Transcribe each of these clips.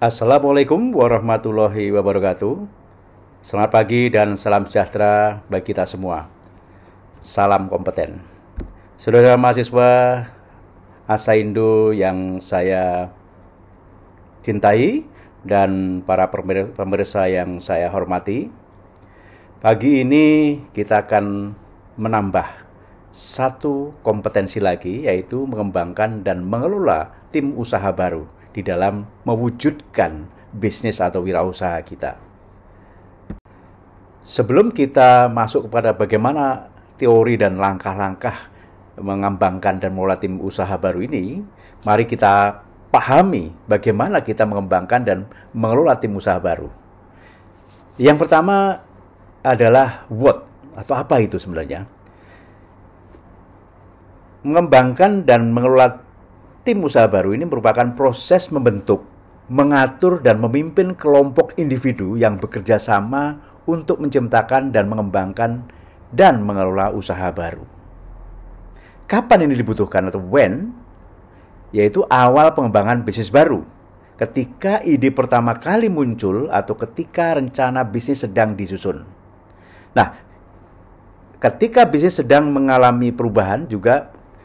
Assalamualaikum warahmatullahi wabarakatuh. Selamat pagi dan salam sejahtera bagi kita semua. Salam kompeten. Saudara mahasiswa Asaindo yang saya cintai dan para pemirsa yang saya hormati. Pagi ini kita akan menambah satu kompetensi lagi, yaitu mengembangkan dan mengelola tim usaha baru di dalam mewujudkan bisnis atau wirausaha kita. Sebelum kita masuk kepada bagaimana teori dan langkah-langkah mengembangkan dan mengelola tim usaha baru ini, mari kita pahami bagaimana kita mengembangkan dan mengelola tim usaha baru. Yang pertama adalah what, atau apa itu sebenarnya. Mengembangkan dan mengelola tim usaha baru ini merupakan proses membentuk, mengatur, dan memimpin kelompok individu yang bekerja sama untuk menciptakan dan mengembangkan dan mengelola usaha baru. Kapan ini dibutuhkan atau when? Yaitu awal pengembangan bisnis baru. Ketika ide pertama kali muncul atau ketika rencana bisnis sedang disusun. Nah, ketika bisnis sedang mengalami perubahan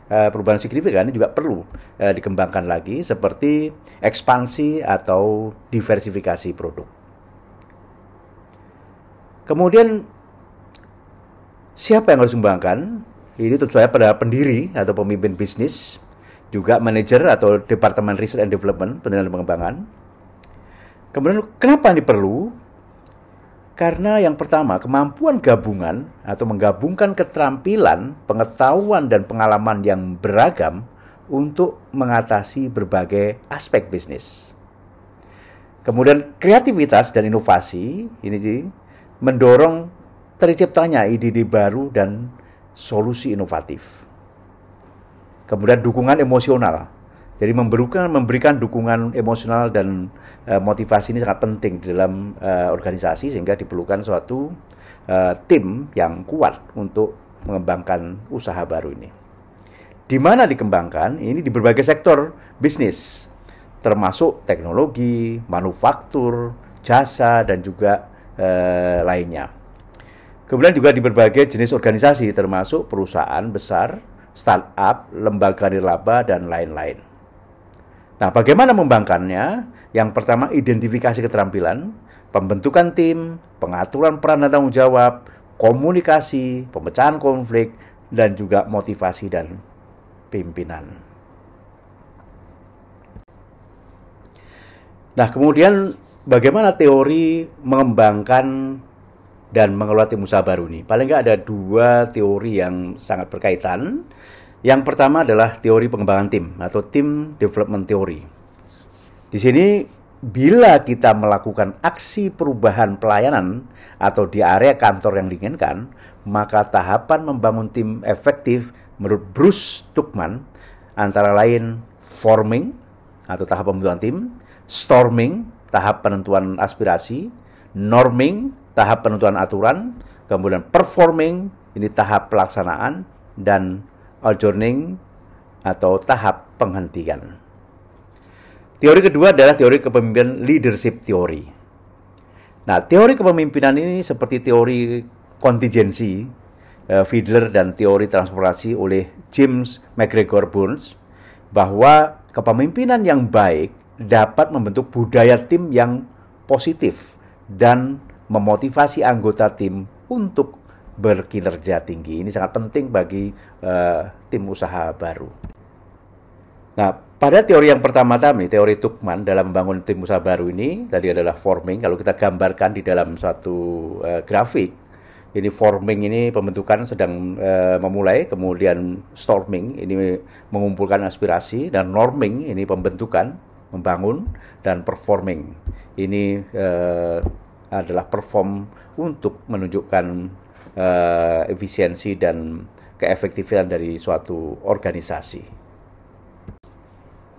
perubahan signifikan juga perlu dikembangkan lagi, seperti ekspansi atau diversifikasi produk. Kemudian siapa yang harus dikembangkan? Ini tentu saja pada pendiri atau pemimpin bisnis, juga manajer atau departemen research and development, penelitian dan pengembangan. Kemudian kenapa ini perlu? Karena yang pertama, kemampuan gabungan atau menggabungkan keterampilan, pengetahuan, dan pengalaman yang beragam untuk mengatasi berbagai aspek bisnis. Kemudian kreativitas dan inovasi ini mendorong terciptanya ide-ide baru dan solusi inovatif. Kemudian dukungan emosional. Jadi memberikan dukungan emosional dan motivasi ini sangat penting di dalam organisasi, sehingga diperlukan suatu tim yang kuat untuk mengembangkan usaha baru ini. Di mana dikembangkan? Ini di berbagai sektor bisnis, termasuk teknologi, manufaktur, jasa, dan juga lainnya. Kemudian juga di berbagai jenis organisasi, termasuk perusahaan besar, startup, lembaga nirlaba, dan lain-lain. Nah, bagaimana mengembangkannya? Yang pertama, identifikasi keterampilan, pembentukan tim, pengaturan peran dan tanggung jawab, komunikasi, pemecahan konflik, dan juga motivasi dan pimpinan. Nah, kemudian bagaimana teori mengembangkan dan mengelola tim usaha baru ini? Paling nggak ada dua teori yang sangat berkaitan. Yang pertama adalah teori pengembangan tim atau team development theory. Di sini, bila kita melakukan aksi perubahan pelayanan atau di area kantor yang diinginkan, maka tahapan membangun tim efektif menurut Bruce Tuckman antara lain forming atau tahap pembentukan tim, storming, tahap penentuan aspirasi, norming, tahap penentuan aturan, kemudian performing, ini tahap pelaksanaan, dan adjourning atau tahap penghentian. Teori kedua adalah teori kepemimpinan, leadership theory. Nah, teori kepemimpinan ini seperti teori kontingensi Fiedler dan teori transformasi oleh James McGregor Burns, bahwa kepemimpinan yang baik dapat membentuk budaya tim yang positif dan memotivasi anggota tim untuk berkinerja tinggi. Ini sangat penting bagi tim usaha baru. Nah, pada teori yang pertama tadi, teori Tuckman dalam membangun tim usaha baru ini, tadi adalah forming. Kalau kita gambarkan di dalam suatu grafik, ini forming ini pembentukan sedang memulai, kemudian storming ini mengumpulkan aspirasi, dan norming ini pembentukan, membangun, dan performing ini adalah perform untuk menunjukkan efisiensi dan keefektifan dari suatu organisasi.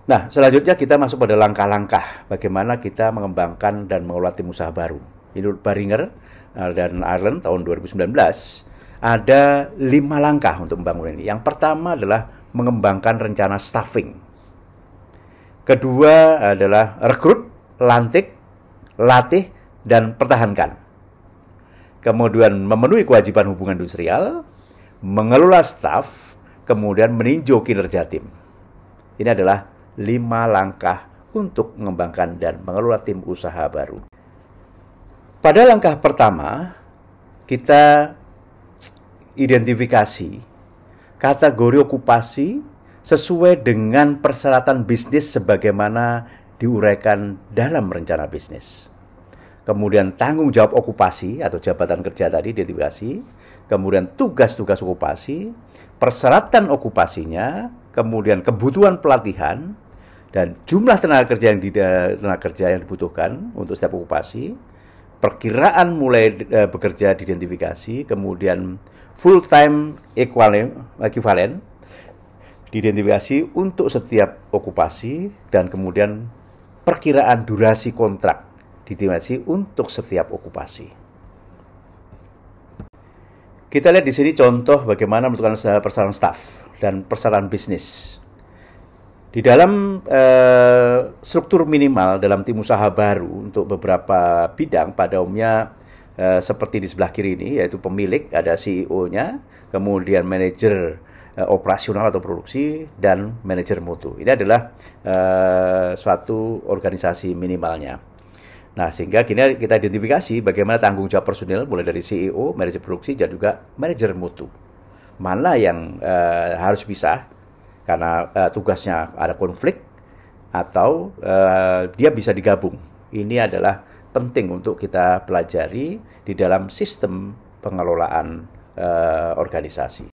Nah, selanjutnya kita masuk pada langkah-langkah bagaimana kita mengembangkan dan mengelola tim usaha baru. Menurut Baringer dan Ireland tahun 2019, ada 5 langkah untuk membangun ini. Yang pertama adalah mengembangkan rencana staffing. Kedua adalah rekrut lantik, latih, dan pertahankan. Kemudian memenuhi kewajiban hubungan industrial, mengelola staf, kemudian meninjau kinerja tim. Ini adalah 5 langkah untuk mengembangkan dan mengelola tim usaha baru. Pada langkah pertama, kita identifikasi kategori okupasi sesuai dengan persyaratan bisnis sebagaimana diuraikan dalam rencana bisnis. Kemudian tanggung jawab okupasi atau jabatan kerja tadi diidentifikasi, kemudian tugas-tugas okupasi, persyaratan okupasinya, kemudian kebutuhan pelatihan, dan jumlah tenaga kerja yang dibutuhkan untuk setiap okupasi, perkiraan mulai bekerja diidentifikasi, kemudian full time equivalent diidentifikasi untuk setiap okupasi, dan kemudian perkiraan durasi kontrak diidentifikasi untuk setiap okupasi. Kita lihat di sini contoh bagaimana menentukan persyaratan staf dan persyaratan bisnis. Di dalam struktur minimal dalam tim usaha baru untuk beberapa bidang pada umumnya seperti di sebelah kiri ini, yaitu pemilik, ada CEO-nya, kemudian manajer operasional atau produksi, dan manajer mutu. Ini adalah suatu organisasi minimalnya. Nah, sehingga kini kita identifikasi bagaimana tanggung jawab personil mulai dari CEO, manajer produksi, dan juga manajer mutu. Mana yang harus pisah karena tugasnya ada konflik, atau dia bisa digabung. Ini adalah penting untuk kita pelajari di dalam sistem pengelolaan organisasi.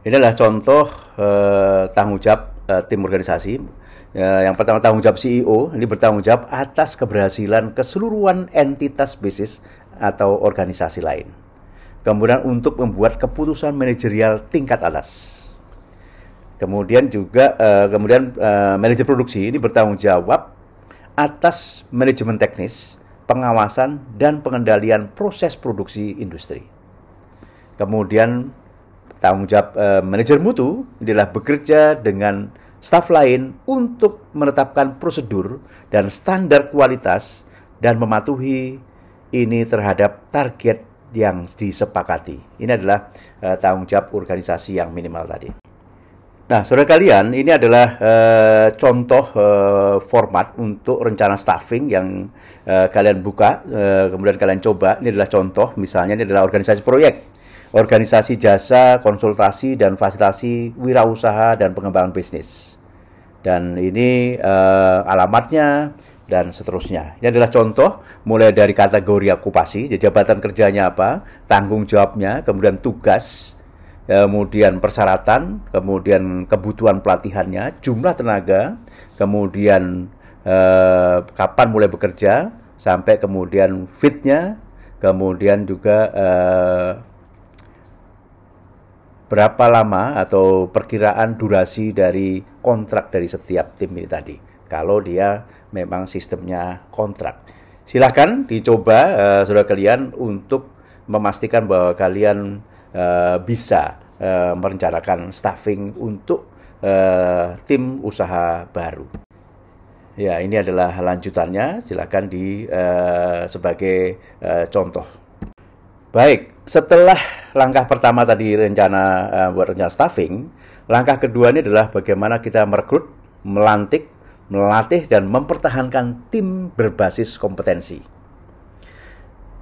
Ini adalah contoh tanggung jawab tim organisasi. Yang pertama, tanggung jawab CEO, ini bertanggung jawab atas keberhasilan keseluruhan entitas bisnis atau organisasi lain. Kemudian untuk membuat keputusan manajerial tingkat atas. Kemudian juga manajer produksi ini bertanggung jawab atas manajemen teknis, pengawasan, dan pengendalian proses produksi industri. Kemudian tanggung jawab manajer mutu adalah bekerja dengan staf lain untuk menetapkan prosedur dan standar kualitas dan mematuhi ini terhadap target yang disepakati. Ini adalah tanggung jawab organisasi yang minimal tadi. Nah, saudara kalian, ini adalah contoh format untuk rencana staffing yang kalian buka, kemudian kalian coba. Ini adalah contoh, misalnya ini adalah organisasi proyek, organisasi jasa, konsultasi, dan fasilitasi wirausaha dan pengembangan bisnis. Dan ini alamatnya, dan seterusnya. Ini adalah contoh, mulai dari kategori okupasi, jabatan kerjanya apa, tanggung jawabnya, kemudian tugas, kemudian persyaratan, kemudian kebutuhan pelatihannya, jumlah tenaga, kemudian kapan mulai bekerja, sampai kemudian fitnya, kemudian juga berapa lama atau perkiraan durasi dari kontrak dari setiap tim ini tadi. Kalau dia memang sistemnya kontrak. Silakan dicoba saudara kalian untuk memastikan bahwa kalian bisa merencanakan staffing untuk tim usaha baru. Ya, ini adalah lanjutannya. Silakan sebagai contoh. Baik, setelah langkah pertama tadi buat rencana staffing, langkah kedua ini adalah bagaimana kita merekrut, melantik, melatih, dan mempertahankan tim berbasis kompetensi.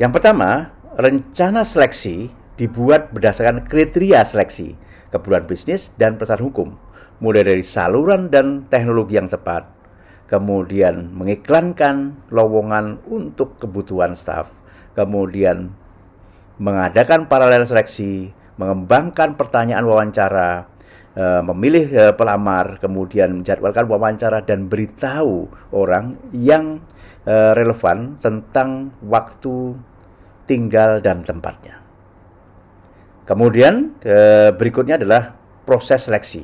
Yang pertama, rencana seleksi dibuat berdasarkan kriteria seleksi, kebutuhan bisnis, dan pesan hukum, mulai dari saluran dan teknologi yang tepat, kemudian mengiklankan lowongan untuk kebutuhan staf, kemudian mengadakan paralel seleksi, mengembangkan pertanyaan wawancara, memilih pelamar, kemudian menjadwalkan wawancara, dan beritahu orang yang relevan tentang waktu tinggal dan tempatnya. Kemudian berikutnya adalah proses seleksi.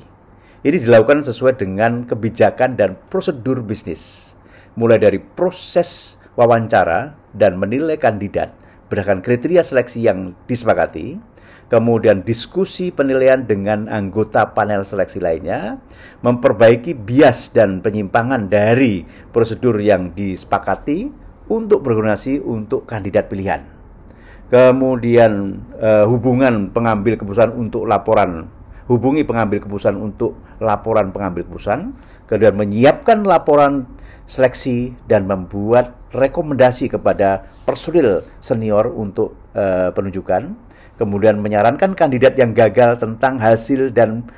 Ini dilakukan sesuai dengan kebijakan dan prosedur bisnis, mulai dari proses wawancara dan menilai kandidat berdasarkan kriteria seleksi yang disepakati, kemudian diskusi penilaian dengan anggota panel seleksi lainnya, memperbaiki bias dan penyimpangan dari prosedur yang disepakati untuk berkoordinasi untuk kandidat pilihan. Kemudian hubungi pengambil keputusan untuk laporan pengambil keputusan, kemudian menyiapkan laporan seleksi dan membuat rekomendasi kepada personil senior untuk penunjukan, kemudian menyarankan kandidat yang gagal tentang hasil dan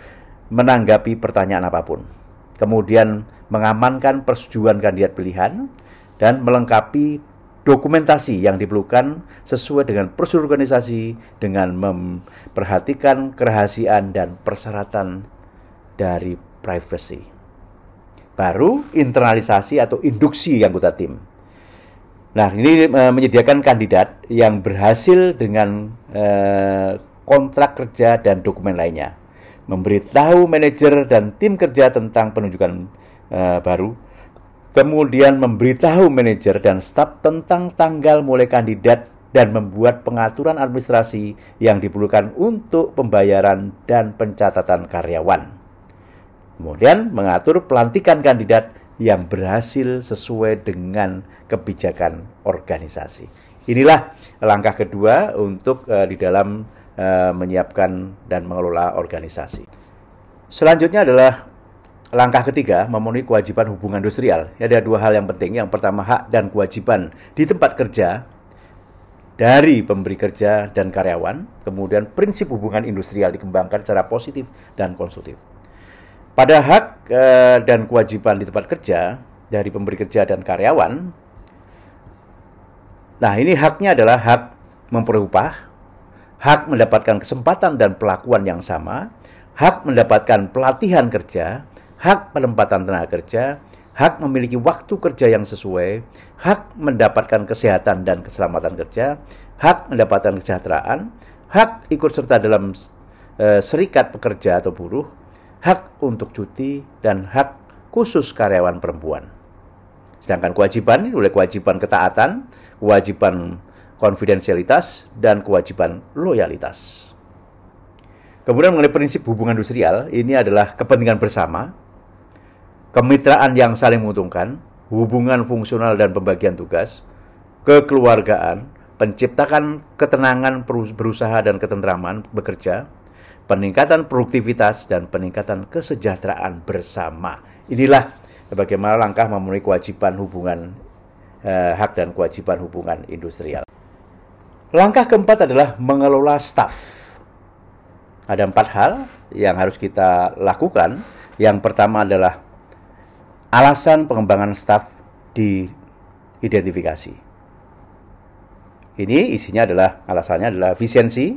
menanggapi pertanyaan apapun, kemudian mengamankan persetujuan kandidat pilihan dan melengkapi dokumentasi yang diperlukan sesuai dengan prosedur organisasi dengan memperhatikan kerahasiaan dan persyaratan dari privacy. Baru internalisasi atau induksi anggota tim. Nah, ini menyediakan kandidat yang berhasil dengan kontrak kerja dan dokumen lainnya. Memberitahu manajer dan tim kerja tentang penunjukan baru. Kemudian memberitahu manajer dan staf tentang tanggal mulai kandidat dan membuat pengaturan administrasi yang diperlukan untuk pembayaran dan pencatatan karyawan. Kemudian mengatur pelantikan kandidat yang berhasil sesuai dengan kebijakan organisasi. Inilah langkah kedua untuk di dalam menyiapkan dan mengelola organisasi. Selanjutnya adalah langkah ketiga, memenuhi kewajiban hubungan industrial. Ada dua hal yang penting. Yang pertama, hak dan kewajiban di tempat kerja dari pemberi kerja dan karyawan. Kemudian prinsip hubungan industrial dikembangkan secara positif dan konstruktif. Pada hak dan kewajiban di tempat kerja dari pemberi kerja dan karyawan, nah ini haknya adalah hak memperoleh upah, hak mendapatkan kesempatan dan perlakuan yang sama, hak mendapatkan pelatihan kerja, hak penempatan tenaga kerja, hak memiliki waktu kerja yang sesuai, hak mendapatkan kesehatan dan keselamatan kerja, hak mendapatkan kesejahteraan, hak ikut serta dalam serikat pekerja atau buruh, hak untuk cuti, dan hak khusus karyawan perempuan. Sedangkan kewajiban ini oleh kewajiban ketaatan, kewajiban konfidensialitas, dan kewajiban loyalitas. Kemudian mengenai prinsip hubungan industrial, ini adalah kepentingan bersama, kemitraan yang saling menguntungkan, hubungan fungsional dan pembagian tugas, kekeluargaan, penciptakan ketenangan berusaha dan ketentraman bekerja, peningkatan produktivitas, dan peningkatan kesejahteraan bersama. Inilah bagaimana langkah memenuhi kewajiban hubungan hak dan kewajiban hubungan industrial. Langkah keempat adalah mengelola staf. Ada 4 hal yang harus kita lakukan. Yang pertama adalah alasan pengembangan staf diidentifikasi. Ini isinya alasannya adalah efisiensi,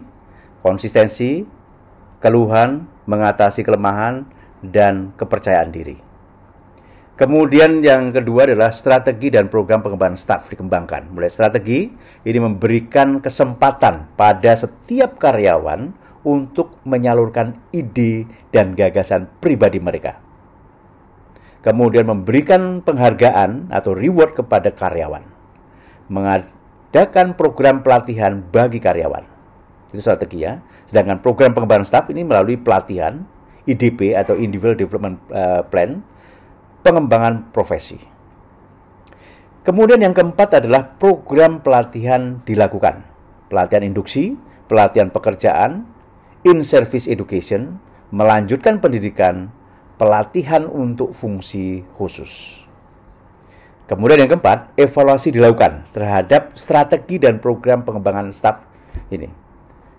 konsistensi, keluhan, mengatasi kelemahan, dan kepercayaan diri. Kemudian yang kedua adalah strategi dan program pengembangan staf dikembangkan. Mulai strategi, ini memberikan kesempatan pada setiap karyawan untuk menyalurkan ide dan gagasan pribadi mereka. Kemudian memberikan penghargaan atau reward kepada karyawan. Mengadakan program pelatihan bagi karyawan. Itu strategi ya. Sedangkan program pengembangan staf ini melalui pelatihan, IDP atau Individual Development Plan, pengembangan profesi. Kemudian yang keempat adalah program pelatihan dilakukan. Pelatihan induksi, pelatihan pekerjaan, in-service education, melanjutkan pendidikan, pelatihan untuk fungsi khusus. Kemudian yang keempat, evaluasi dilakukan terhadap strategi dan program pengembangan staf ini.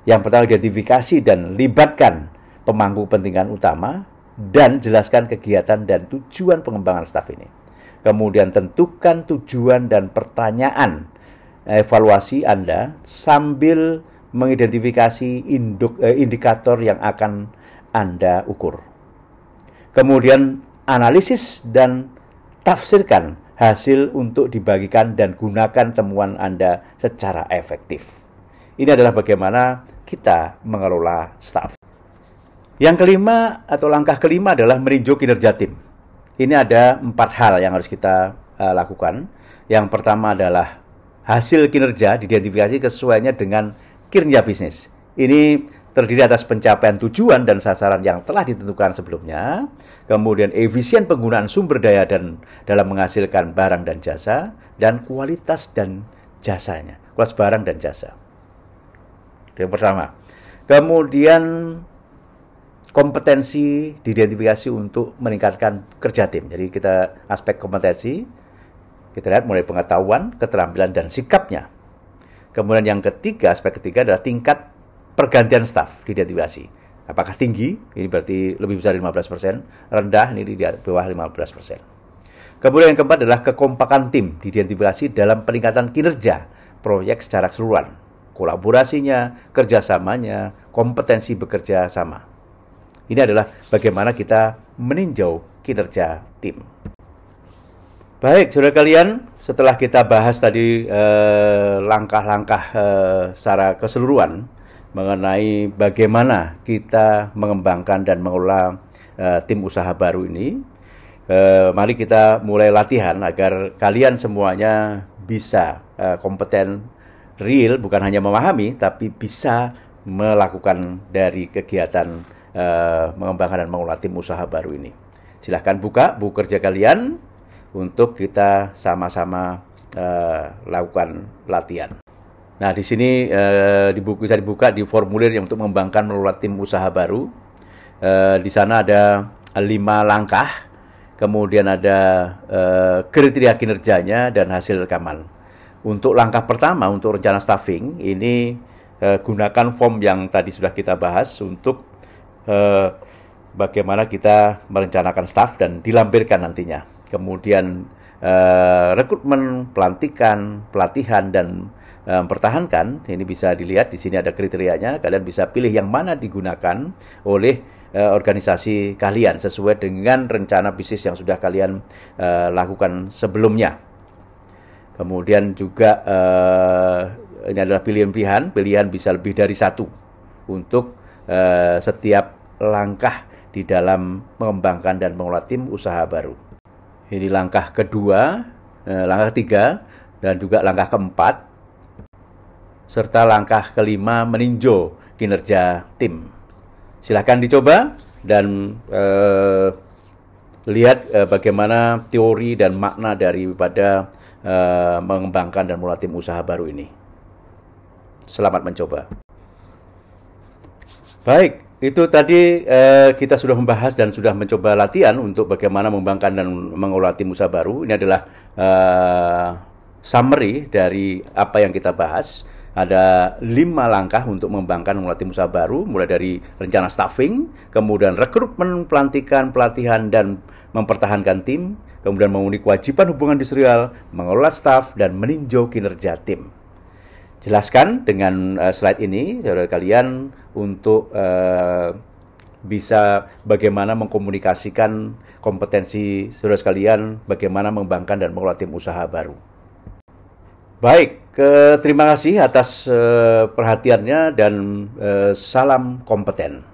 Yang pertama, identifikasi dan libatkan pemangku kepentingan utama dan jelaskan kegiatan dan tujuan pengembangan staf ini. Kemudian tentukan tujuan dan pertanyaan evaluasi Anda sambil mengidentifikasi indikator yang akan Anda ukur. Kemudian analisis dan tafsirkan hasil untuk dibagikan dan gunakan temuan Anda secara efektif. Ini adalah bagaimana kita mengelola staf. Yang kelima atau langkah kelima adalah meninjau kinerja tim. Ini ada 4 hal yang harus kita lakukan. Yang pertama adalah hasil kinerja diidentifikasi kesesuaiannya dengan kinerja bisnis. Ini terdiri atas pencapaian tujuan dan sasaran yang telah ditentukan sebelumnya, kemudian efisien penggunaan sumber daya dan dalam menghasilkan barang dan jasa, dan kualitas dan jasanya, kualitas barang dan jasa. Yang pertama. Kemudian kompetensi diidentifikasi untuk meningkatkan kerja tim. Jadi kita aspek kompetensi, kita lihat mulai pengetahuan, keterampilan, dan sikapnya. Kemudian yang ketiga, aspek ketiga adalah tingkat pergantian staf diidentifikasi. Apakah tinggi? Ini berarti lebih besar 15%. Rendah, ini di bawah 15%. Kemudian yang keempat adalah kekompakan tim diidentifikasi dalam peningkatan kinerja proyek secara keseluruhan. Kolaborasinya, kerjasamanya, kompetensi bekerja sama. Ini adalah bagaimana kita meninjau kinerja tim. Baik, saudara kalian, setelah kita bahas tadi langkah-langkah secara keseluruhan mengenai bagaimana kita mengembangkan dan mengelola tim usaha baru ini, mari kita mulai latihan agar kalian semuanya bisa kompeten, real, bukan hanya memahami, tapi bisa melakukan dari kegiatan mengembangkan dan mengelola tim usaha baru ini. Silahkan buka buku kerja kalian untuk kita sama-sama lakukan latihan. Nah, di sini bisa dibuka di formulir yang untuk mengembangkan mengelola tim usaha baru. Di sana ada 5 langkah, kemudian ada kriteria kinerjanya dan hasil rekaman. Untuk langkah pertama, untuk rencana staffing, ini gunakan form yang tadi sudah kita bahas untuk bagaimana kita merencanakan staff dan dilampirkan nantinya. Kemudian rekrutmen, pelantikan, pelatihan, dan mempertahankan. Ini bisa dilihat di sini ada kriterianya. Kalian bisa pilih yang mana digunakan oleh organisasi kalian sesuai dengan rencana bisnis yang sudah kalian lakukan sebelumnya. Kemudian juga ini adalah pilihan-pilihan. Pilihan bisa lebih dari satu untuk setiap langkah di dalam mengembangkan dan mengelola tim usaha baru. Ini langkah kedua, langkah ketiga, dan juga langkah keempat, serta langkah kelima meninjau kinerja tim. Silakan dicoba dan lihat bagaimana teori dan makna daripada mengembangkan dan mengelola tim usaha baru ini. Selamat mencoba. Baik, itu tadi kita sudah membahas dan sudah mencoba latihan untuk bagaimana mengembangkan dan mengelola tim usaha baru. Ini adalah summary dari apa yang kita bahas. Ada 5 langkah untuk mengembangkan mengelola tim usaha baru, mulai dari rencana staffing, kemudian rekrutmen, pelantikan, pelatihan, dan mempertahankan tim, kemudian memenuhi kewajiban hubungan industrial, mengelola staf, dan meninjau kinerja tim. Jelaskan dengan slide ini, saudara kalian, untuk bisa bagaimana mengkomunikasikan kompetensi saudara sekalian, bagaimana mengembangkan dan mengelola tim usaha baru. Baik, terima kasih atas perhatiannya dan salam kompeten.